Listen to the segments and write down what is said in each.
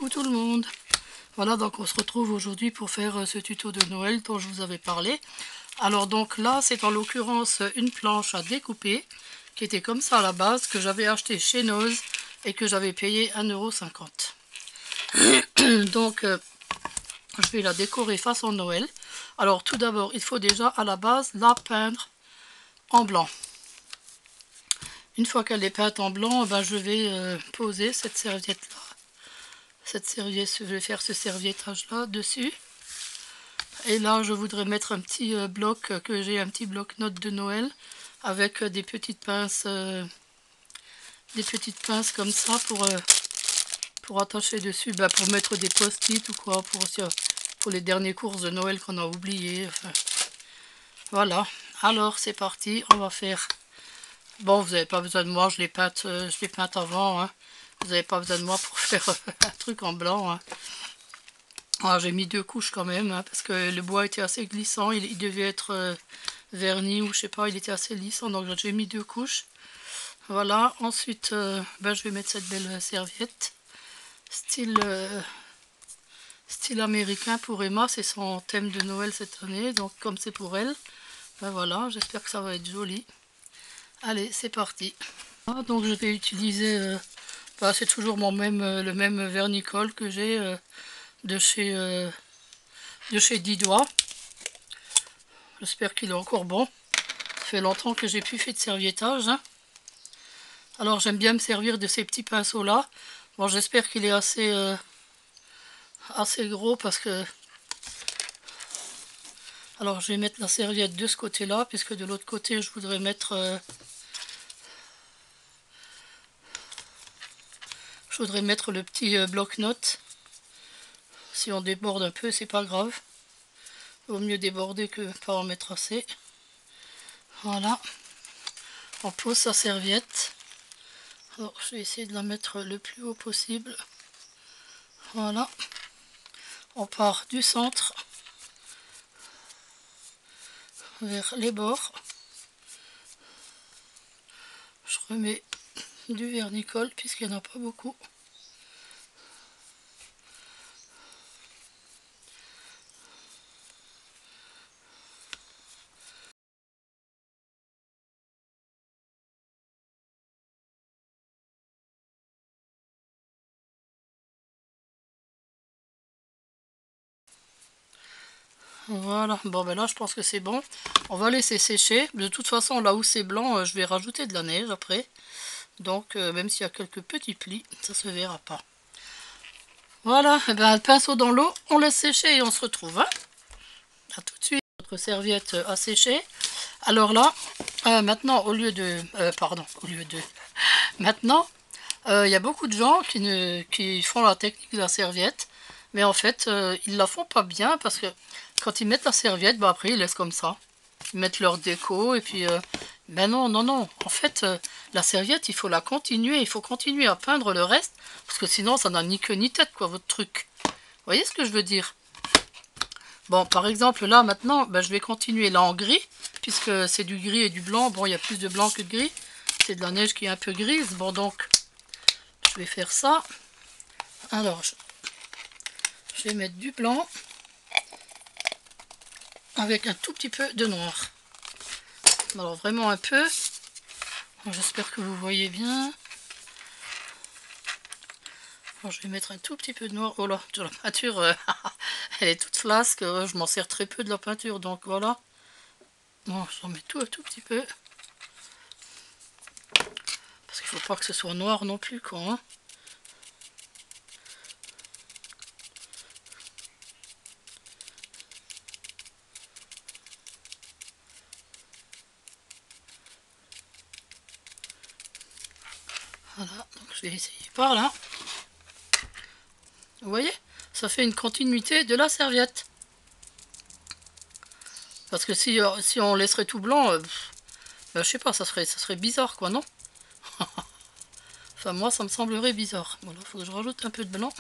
Coucou tout le monde. Voilà, donc on se retrouve aujourd'hui pour faire ce tuto de Noël dont je vous avais parlé. Alors donc là, c'est en l'occurrence une planche à découper qui était comme ça à la base, que j'avais acheté chez Noz et que j'avais payé 1,50 €. Donc je vais la décorer façon Noël. Alors tout d'abord, il faut déjà à la base la peindre en blanc. Une fois qu'elle est peinte en blanc, je vais poser cette serviette là. Je vais faire ce serviettage là dessus. Et là, je voudrais mettre un petit bloc, que j'ai un petit bloc-notes de Noël avec des petites pinces comme ça pour attacher dessus, pour mettre des post-it ou quoi, pour les dernières courses de Noël qu'on a oubliées. Enfin, voilà. Alors c'est parti, on va faire. Bon, vous n'avez pas besoin de moi, je l'ai peinte avant. Hein. Vous n'avez pas besoin de moi pour faire un truc en blanc. Hein. Alors, j'ai mis 2 couches quand même, hein, parce que le bois était assez glissant. Il devait être verni ou je sais pas, il était assez lissant. Donc j'ai mis 2 couches. Voilà, ensuite je vais mettre cette belle serviette. Style américain pour Emma, c'est son thème de Noël cette année. Donc comme c'est pour elle, voilà, j'espère que ça va être joli. Allez, c'est parti. Donc je vais utiliser, c'est toujours le même vernicole que j'ai de chez Didois. J'espère qu'il est encore bon. Ça fait longtemps que j'ai plus fait de serviettage. Hein. Alors j'aime bien me servir de ces petits pinceaux là. Bon, j'espère qu'il est assez gros parce que... Alors je vais mettre la serviette de ce côté là, puisque de l'autre côté je voudrais mettre... le petit bloc-notes. Si on déborde un peu, c'est pas grave. Vaut mieux déborder que pas en mettre assez. Voilà. On pose sa serviette. Alors, je vais essayer de la mettre le plus haut possible. Voilà. On part du centre vers les bords. Je remets du vernicole puisqu'il n'y en a pas beaucoup. Voilà, bon là je pense que c'est bon. On va laisser sécher. De toute façon là où c'est blanc, je vais rajouter de la neige après. Donc même s'il y a quelques petits plis, ça se verra pas. Voilà, le pinceau dans l'eau, on laisse sécher et on se retrouve. Hein. A tout de suite. Notre serviette a séché. Alors là, maintenant Maintenant, il y a beaucoup de gens qui font la technique de la serviette. Mais en fait, ils la font pas bien parce que quand ils mettent la serviette, après ils laissent comme ça. Ils mettent leur déco et puis... non. En fait, la serviette, il faut la continuer. Il faut continuer à peindre le reste. Parce que sinon, ça n'a ni queue ni tête, quoi, votre truc. Vous voyez ce que je veux dire? Bon, par exemple, là, maintenant, je vais continuer là en gris. Puisque c'est du gris et du blanc. Bon, il y a plus de blanc que de gris. C'est de la neige qui est un peu grise. Bon, donc, je vais faire ça. Alors, je vais mettre du blanc. Avec un tout petit peu de noir. Alors vraiment un peu. J'espère que vous voyez bien. Alors, je vais mettre un tout petit peu de noir. Oh là, la peinture, elle est toute flasque. Je m'en sers très peu de la peinture, donc voilà. Bon, j'en mets tout un tout petit peu. Parce qu'il ne faut pas que ce soit noir non plus, quoi. Hein. Voilà, donc je vais essayer par là. Vous voyez, ça fait une continuité de la serviette. Parce que si on laisserait tout blanc, je sais pas, ça serait bizarre, quoi, non? Enfin, moi, ça me semblerait bizarre. Voilà, il faut que je rajoute un peu de blanc.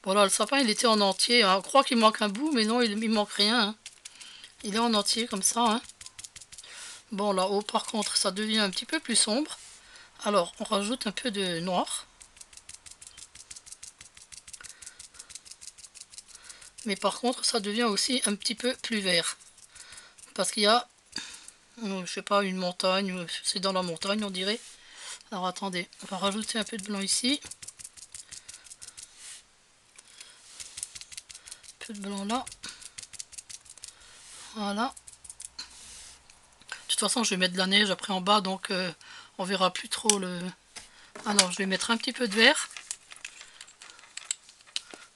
Bon, là, le sapin, il était en entier. Hein. On croit qu'il manque un bout, mais non, il manque rien. Hein. Il est en entier, comme ça. Hein. Bon, là-haut, par contre, ça devient un petit peu plus sombre. Alors, on rajoute un peu de noir. Mais par contre, ça devient aussi un petit peu plus vert. Parce qu'il y a, je sais pas, une montagne, c'est dans la montagne on dirait. Alors attendez, on va rajouter un peu de blanc ici. Un peu de blanc là. Voilà. De toute façon, je vais mettre de la neige après en bas, donc on verra plus trop le... Alors, je vais mettre un petit peu de vert.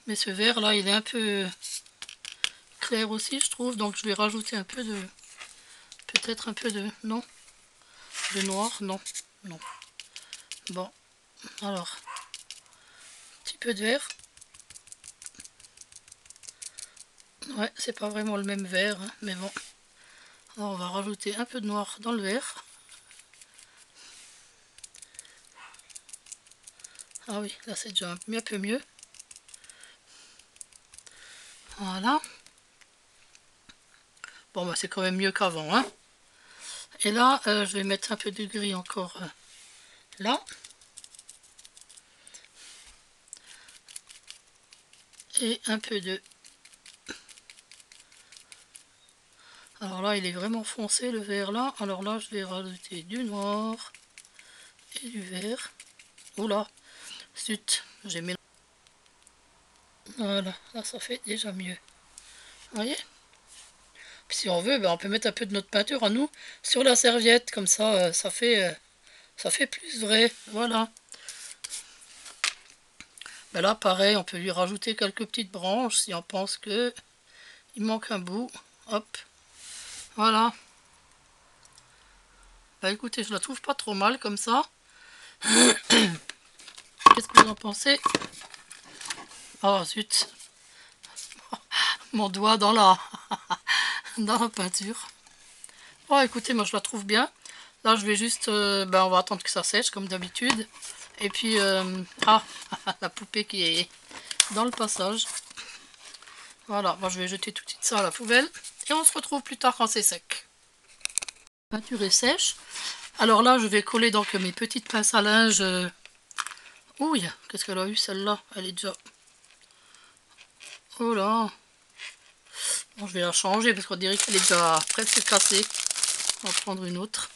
Mais ce vert là, il est un peu clair aussi, je trouve. Donc, je vais rajouter un peu de... Peut-être un peu de... Non. De noir, non. Non. Bon. Alors. Un petit peu de vert. Ouais, c'est pas vraiment le même vert, hein, mais bon. Alors, on va rajouter un peu de noir dans le vert. Ah oui, là c'est déjà un peu mieux. Voilà. Bon, bah c'est quand même mieux qu'avant, hein. Et là, je vais mettre un peu de gris encore là. Et un peu de... Alors là, il est vraiment foncé le vert là. Alors là, je vais rajouter du noir et du vert. Oula, zut, j'ai mélangé. Voilà, là ça fait déjà mieux. Vous voyez? Puis si on veut, ben, on peut mettre un peu de notre peinture à nous sur la serviette. Comme ça, ça fait plus vrai. Voilà. Ben là, pareil, on peut lui rajouter quelques petites branches si on pense que il manque un bout. Hop. Voilà. Bah écoutez, je la trouve pas trop mal comme ça. Qu'est-ce que vous en pensez? Oh zut. Mon doigt dans la peinture. Oh écoutez, moi je la trouve bien. Là je vais juste... ben, on va attendre que ça sèche comme d'habitude. Et puis... ah, la poupée qui est dans le passage. Voilà, moi je vais jeter tout de suite ça à la poubelle. Et on se retrouve plus tard quand c'est sec. La peinture est sèche. Alors là, je vais coller donc mes petites pinces à linge. Ouh, qu'est-ce qu'elle a eu celle-là? Elle est déjà... Oh là! Bon, je vais la changer parce qu'on dirait qu'elle est déjà presque cassée. On va prendre une autre.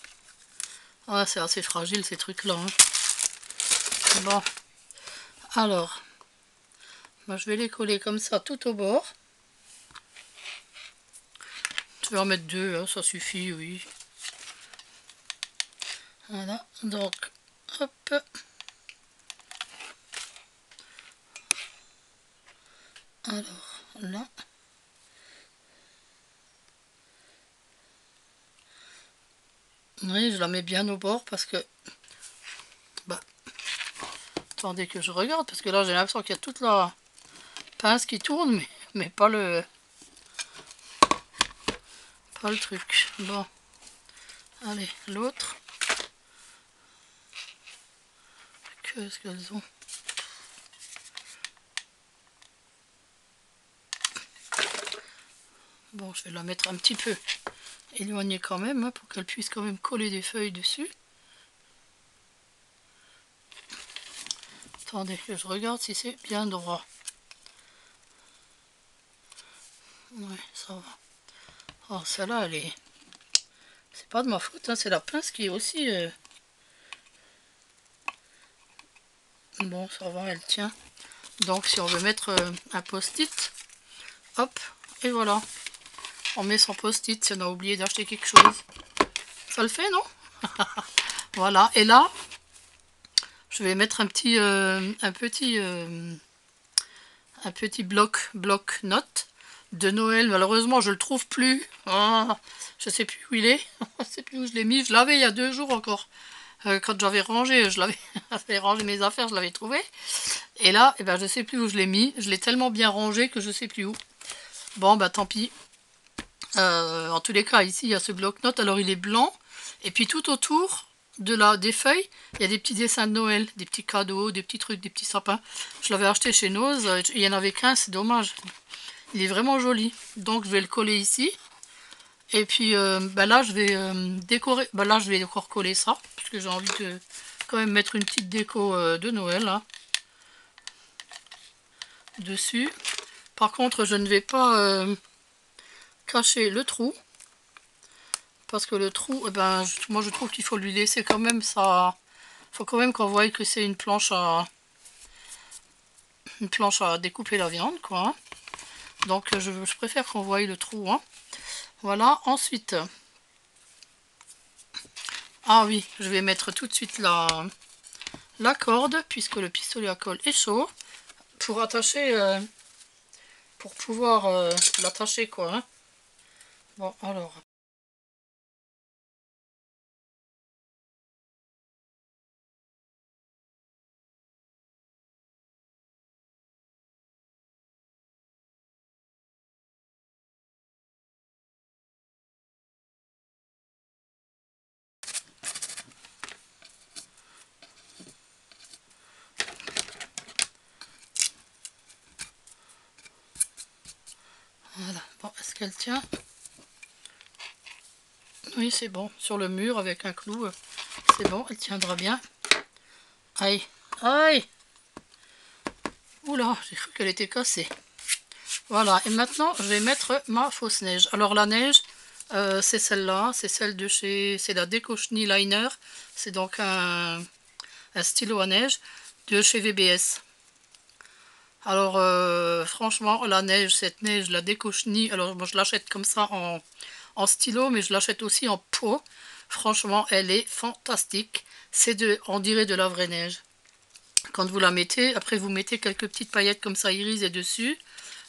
Ah, c'est assez fragile ces trucs-là. Hein. Bon. Alors, moi, je vais les coller comme ça tout au bord. Je vais en mettre deux, hein, ça suffit, oui. Voilà, donc, hop. Alors, là. Oui, je la mets bien au bord parce que... Bah, attendez que je regarde parce que là, j'ai l'impression qu'il y a toute la pince qui tourne, mais pas le... Pas le truc. Bon. Allez, l'autre. Qu'est-ce qu'elles ont? Bon, je vais la mettre un petit peu éloignée quand même, hein, pour qu'elle puisse quand même coller des feuilles dessus. Attendez que je regarde si c'est bien droit. Ouais, ça va. Oh, celle-là, elle est... C'est pas de ma faute, hein, c'est la pince qui est aussi... Bon, ça va, elle tient. Donc, si on veut mettre un post-it, hop, et voilà. On met son post-it si on a oublié d'acheter quelque chose. Ça le fait, non? Voilà, et là, je vais mettre un petit bloc-notes de Noël. Malheureusement, je le trouve plus. Ah, je sais plus où il est. Je sais plus où je l'ai mis. Je l'avais il y a 2 jours encore. Quand j'avais rangé, j'avais rangé mes affaires, je l'avais trouvé. Et là, eh ben, je sais plus où je l'ai mis. Je l'ai tellement bien rangé que je sais plus où. Bon, bah tant pis. En tous les cas, ici, il y a ce bloc-notes. Alors, il est blanc. Et puis, tout autour des feuilles, il y a des petits dessins de Noël, des petits cadeaux, des petits trucs, des petits sapins. Je l'avais acheté chez Noz. Il y en avait qu'un, c'est dommage. Il est vraiment joli. Donc, je vais le coller ici. Et puis, bah là, je vais décorer. Bah là, je vais encore coller ça, parce que j'ai envie quand même mettre une petite déco de Noël hein, dessus. Par contre, je ne vais pas cacher le trou. Parce que le trou, eh ben, moi je trouve qu'il faut lui laisser quand même ça. Il faut quand même qu'on voie que c'est une planche à découper la viande, quoi. Hein. Donc je préfère qu'on voie le trou. Hein. Voilà, ensuite. Ah oui, je vais mettre tout de suite la corde, puisque le pistolet à colle est chaud, pour attacher, pour pouvoir l'attacher, quoi. Hein. Bon, alors. Voilà, bon, est-ce qu'elle tient? Oui, c'est bon, sur le mur avec un clou, c'est bon, elle tiendra bien. Aïe, aïe! Oula, j'ai cru qu'elle était cassée. Voilà, et maintenant, je vais mettre ma fausse neige. Alors, la neige, c'est celle-là, c'est celle de chez... C'est la Déco-Chenille Liner. C'est donc un stylo à neige de chez VBS. Alors, franchement, la neige, cette neige, la Déco-Chenille, alors moi je l'achète comme ça en stylo, mais je l'achète aussi en pot. Franchement, elle est fantastique. On dirait de la vraie neige. Quand vous la mettez, après vous mettez quelques petites paillettes comme ça irisées dessus,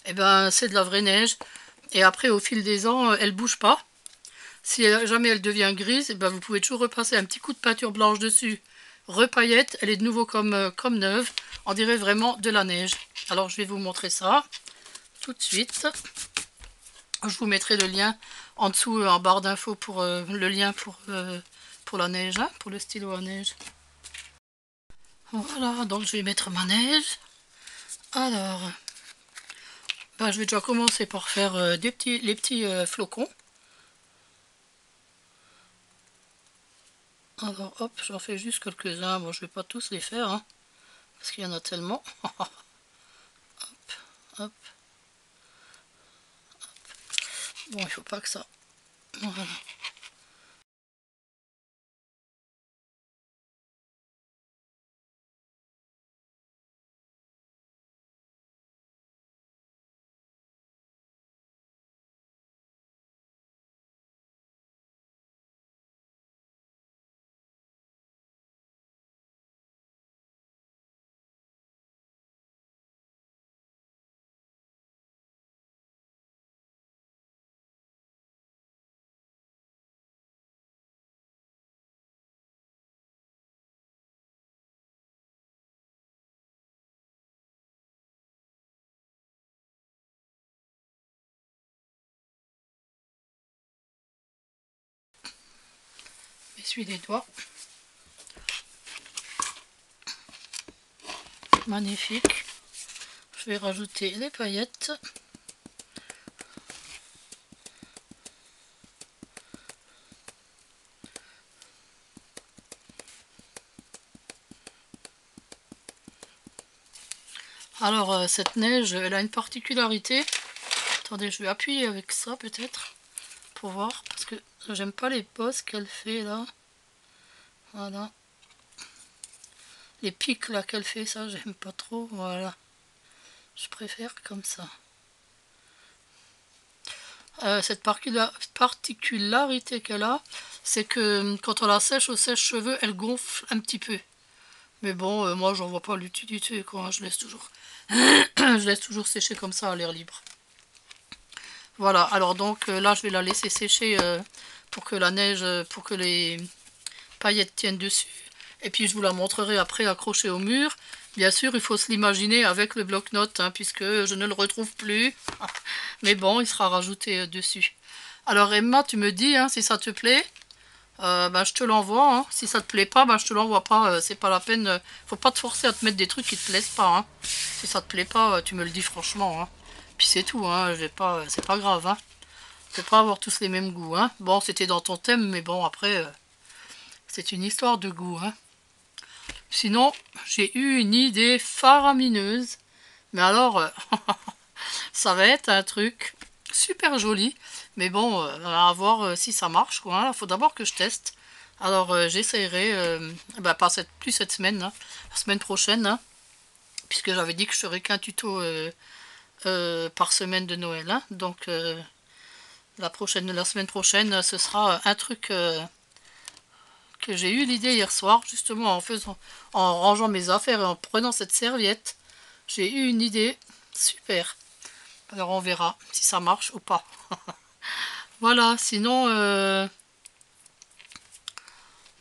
et ben c'est de la vraie neige. Et après, au fil des ans, elle bouge pas. Si jamais elle devient grise, et ben vous pouvez toujours repasser un petit coup de peinture blanche dessus. Repaillette, elle est de nouveau comme neuve. On dirait vraiment de la neige. Alors je vais vous montrer ça tout de suite. Je vous mettrai le lien en dessous en barre d'infos pour le lien pour la neige, hein, pour le stylo à neige. Voilà, donc je vais mettre ma neige. Alors, ben, je vais déjà commencer par faire les petits flocons. Alors hop, j'en fais juste quelques-uns. Bon, je vais pas tous les faire, hein, parce qu'il y en a tellement. Hop, hop. Bon, il faut pas que ça... Voilà. Essuie les doigts. Magnifique. Je vais rajouter les paillettes. Alors, cette neige, elle a une particularité. Attendez, je vais appuyer avec ça peut-être pour voir, parce que j'aime pas les bosses qu'elle fait là. Voilà. Les pics là qu'elle fait, ça j'aime pas trop. Voilà. Je préfère comme ça. Cette particularité qu'elle a, c'est que quand on la sèche au sèche-cheveux, elle gonfle un petit peu. Mais bon, moi j'en vois pas l'utilité, quoi. Je laisse toujours je laisse toujours sécher comme ça à l'air libre. Voilà, alors donc là je vais la laisser sécher pour que la neige, pour que les paillettes tiennent dessus. Et puis je vous la montrerai après accrochée au mur. Bien sûr, il faut se l'imaginer avec le bloc-notes, hein, puisque je ne le retrouve plus. Mais bon, il sera rajouté dessus. Alors Emma, tu me dis hein, si ça te plaît. Bah, je te l'envoie. Hein. Si ça te plaît pas, bah, je te l'envoie pas. C'est pas la peine. Faut pas te forcer à te mettre des trucs qui te plaisent pas. Hein. Si ça te plaît pas, tu me le dis franchement. Hein. Puis c'est tout. Hein. C'est pas grave. Hein. On peut pas avoir tous les mêmes goûts. Hein. Bon, c'était dans ton thème, mais bon, après, c'est une histoire de goût. Hein. Sinon, j'ai eu une idée faramineuse. Mais alors, ça va être un truc super joli. Mais bon, à voir si ça marche, quoi. Il faut d'abord que je teste. Alors, j'essaierai, pas plus cette semaine, hein, la semaine prochaine, hein, puisque j'avais dit que je ferais qu'un tuto par semaine de Noël. Hein. Donc, la semaine prochaine, ce sera un truc que j'ai eu l'idée hier soir, justement en rangeant mes affaires et en prenant cette serviette. J'ai eu une idée super. Alors on verra si ça marche ou pas. Voilà, sinon,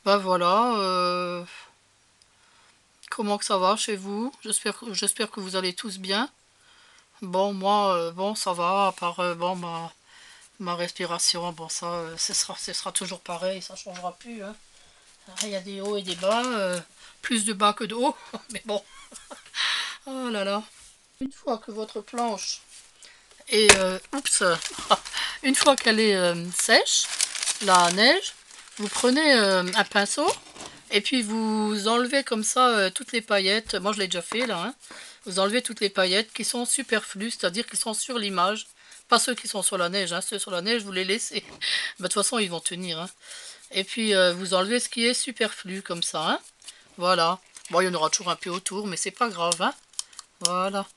voilà. Comment que ça va chez vous? J'espère que vous allez tous bien. Bon, moi, bon, ça va, à part, bon, ma respiration, bon, ça, ce sera toujours pareil, ça changera plus, hein. Il y a des hauts et des bas, plus de bas que de hauts, mais bon. Oh là là. Une fois que votre planche est, oups, une fois qu'elle est sèche, la neige, vous prenez un pinceau et puis vous enlevez comme ça toutes les paillettes. Moi je l'ai déjà fait là, hein. Vous enlevez toutes les paillettes qui sont superflues, c'est-à-dire qui sont sur l'image. Pas ceux qui sont sur la neige, hein. Ceux sur la neige vous les laissez. De toute façon ils vont tenir, hein. Et puis vous enlevez ce qui est superflu comme ça, hein. Voilà. Bon, il y en aura toujours un peu autour, mais c'est pas grave, hein. Voilà.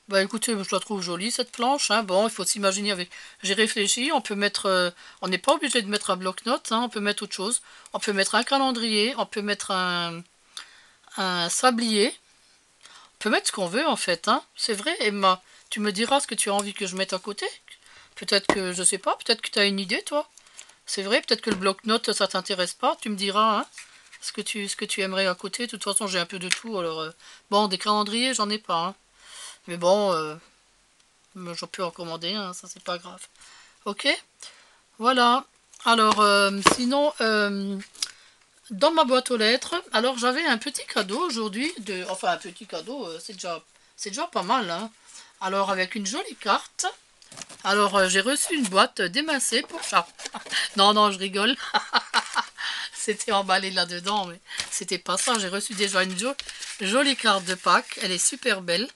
Bah écoutez, je la trouve jolie cette planche, hein. Bon, il faut s'imaginer avec... J'ai réfléchi, on peut mettre... on n'est pas obligé de mettre un bloc-notes, hein. On peut mettre autre chose. On peut mettre un calendrier, on peut mettre un sablier. On peut mettre ce qu'on veut en fait, hein. C'est vrai, Emma. Tu me diras ce que tu as envie que je mette à côté. Peut-être que, je sais pas, peut-être que tu as une idée, toi. C'est vrai, peut-être que le bloc-notes, ça t'intéresse pas. Tu me diras, hein, ce que tu aimerais à côté. De toute façon, j'ai un peu de tout, alors... Bon, des calendriers, j'en ai pas, hein. Mais bon... j'en peux en commander, hein, ça c'est pas grave. Ok, voilà. Alors, sinon, dans ma boîte aux lettres, alors j'avais un petit cadeau aujourd'hui, enfin un petit cadeau, c'est déjà pas mal, hein. Alors avec une jolie carte. Alors j'ai reçu une boîte d'émincé pour chat. Non, non, je rigole. C'était emballé là-dedans, mais c'était pas ça. J'ai reçu déjà une jolie carte de Pâques. Elle est super belle.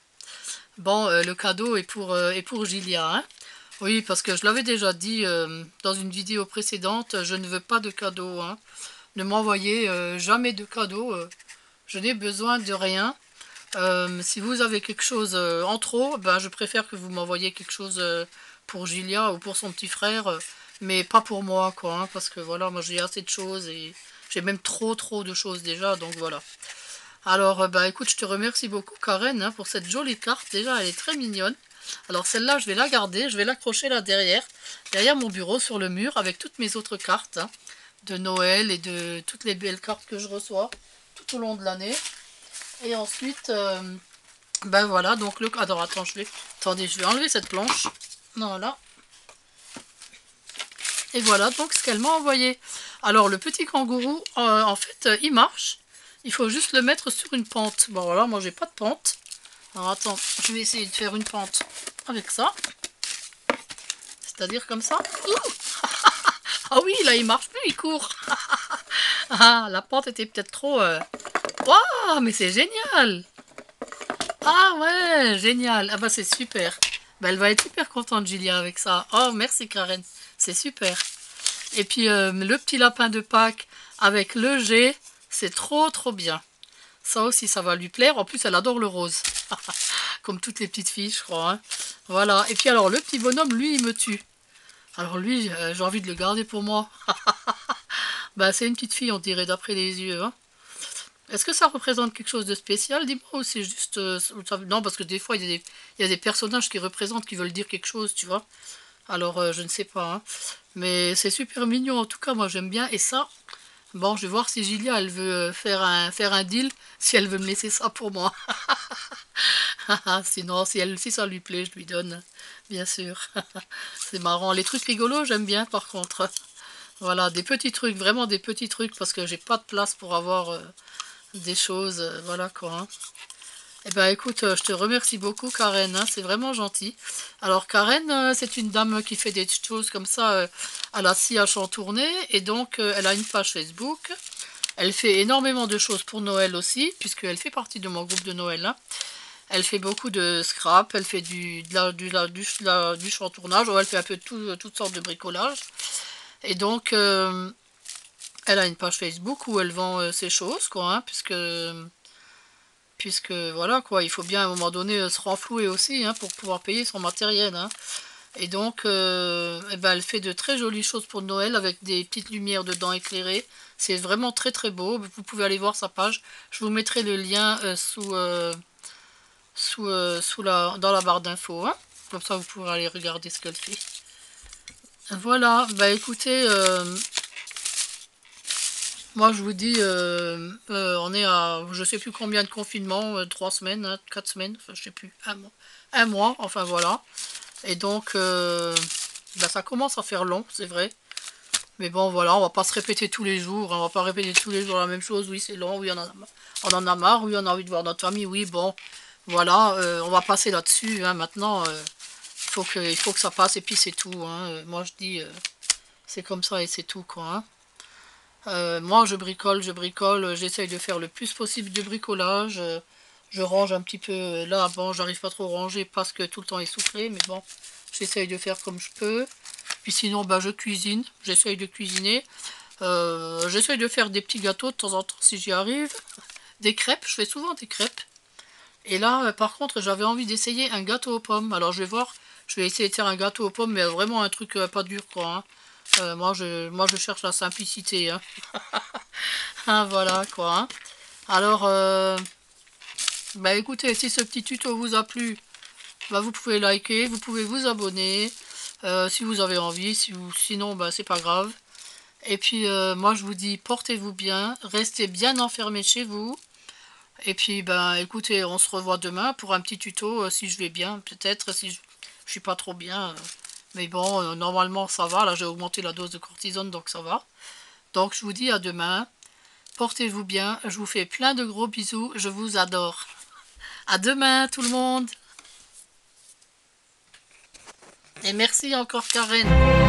Bon, le cadeau est pour Gilia, hein. Oui, parce que je l'avais déjà dit dans une vidéo précédente, je ne veux pas de cadeau, hein. Ne m'envoyez jamais de cadeau, je n'ai besoin de rien. Si vous avez quelque chose en trop, ben, je préfère que vous m'envoyiez quelque chose pour Gilia ou pour son petit frère, mais pas pour moi, quoi, hein, parce que voilà, moi j'ai assez de choses et j'ai même trop de choses déjà, donc voilà. Alors, bah écoute, je te remercie beaucoup, Karen, hein, pour cette jolie carte. Déjà, elle est très mignonne. Alors, celle-là, je vais la garder. Je vais l'accrocher là derrière mon bureau, sur le mur, avec toutes mes autres cartes, hein, de Noël et de toutes les belles cartes que je reçois tout au long de l'année. Et ensuite, ben voilà, donc le... Alors, attendez, je vais enlever cette planche. Voilà. Et voilà, donc ce qu'elle m'a envoyé. Alors, le petit kangourou, en fait, il marche. Il faut juste le mettre sur une pente. Bon voilà, moi j'ai pas de pente. Alors attends, je vais essayer de faire une pente avec ça. C'est-à-dire comme ça. Ah oui, là il marche plus, il court. Ah, la pente était peut-être trop... Waouh, mais c'est génial. Ah ouais, génial. Ah bah c'est super. Bah, elle va être super contente, Julia, avec ça. Oh, merci Karen. C'est super. Et puis le petit lapin de Pâques avec le G, c'est trop bien. Ça aussi, ça va lui plaire. En plus, elle adore le rose. Comme toutes les petites filles, je crois, hein. Voilà. Et puis alors, le petit bonhomme, lui, il me tue. Alors lui, j'ai envie de le garder pour moi. Bah, c'est une petite fille, on dirait, d'après les yeux, hein. Est-ce que ça représente quelque chose de spécial, dis-moi, ou c'est juste... non, parce que des fois, il y a des personnages qui représentent, qui veulent dire quelque chose, tu vois. Alors, je ne sais pas, hein. Mais c'est super mignon, en tout cas, moi, j'aime bien. Et ça... Bon, je vais voir si Gilia, elle veut faire un deal, si elle veut me laisser ça pour moi. Sinon, si ça lui plaît, je lui donne, bien sûr. C'est marrant. Les trucs rigolos, j'aime bien, par contre. Voilà, des petits trucs, vraiment des petits trucs, parce que j'ai pas de place pour avoir des choses, voilà quoi, hein. Eh ben écoute, je te remercie beaucoup, Karen, hein, c'est vraiment gentil. Alors Karen, c'est une dame qui fait des choses comme ça à la scie à chantourner, et donc elle a une page Facebook. Elle fait énormément de choses pour Noël aussi, puisqu'elle fait partie de mon groupe de Noël, hein. Elle fait beaucoup de scrap, elle fait du chantournage, elle fait un peu toutes sortes de bricolage. Et donc, elle a une page Facebook où elle vend ses choses, quoi, hein, puisque voilà, quoi, il faut bien à un moment donné se renflouer aussi, hein, pour pouvoir payer son matériel, hein. Et donc, eh ben, elle fait de très jolies choses pour Noël avec des petites lumières dedans éclairées. C'est vraiment très très beau. Vous pouvez aller voir sa page. Je vous mettrai le lien dans la barre d'infos, hein. Comme ça, vous pourrez aller regarder ce qu'elle fait. Voilà, bah écoutez, moi je vous dis, on est à je sais plus combien de confinements, 3 semaines, hein, 4 semaines, enfin je sais plus, un mois, enfin voilà. Et donc, bah, ça commence à faire long, c'est vrai. Mais bon, voilà, on va pas se répéter tous les jours, hein, on va pas répéter tous les jours la même chose. Oui, c'est long, oui, on en a marre, oui, on a envie de voir notre famille, oui, bon, voilà, on va passer là-dessus, hein, maintenant, il faut que ça passe et puis c'est tout, hein. Moi, je dis, c'est comme ça et c'est tout, quoi, hein. Moi, je bricole, j'essaye de faire le plus possible de bricolage. Je range un petit peu, là, bon, j'arrive pas trop à ranger parce que tout le temps essoufflé, mais bon, j'essaye de faire comme je peux. Puis sinon, bah, je cuisine, j'essaye de cuisiner. J'essaye de faire des petits gâteaux de temps en temps si j'y arrive. Des crêpes, je fais souvent des crêpes. Et là, par contre, j'avais envie d'essayer un gâteau aux pommes. Alors, je vais voir, je vais essayer de faire un gâteau aux pommes, mais vraiment un truc pas dur, quoi, hein. Moi, je cherche la simplicité, hein. Ah, voilà, quoi, hein. Alors, bah écoutez, si ce petit tuto vous a plu, bah, vous pouvez liker, vous pouvez vous abonner, si vous avez envie, sinon, bah, c'est pas grave. Et puis, moi, je vous dis, portez-vous bien, restez bien enfermés chez vous. Et puis, ben, écoutez, on se revoit demain pour un petit tuto, si je vais bien, peut-être, si je suis pas trop bien. Mais bon, normalement, ça va. Là, j'ai augmenté la dose de cortisone, donc ça va. Donc, je vous dis à demain. Portez-vous bien. Je vous fais plein de gros bisous. Je vous adore. À demain, tout le monde. Et merci encore, Karen.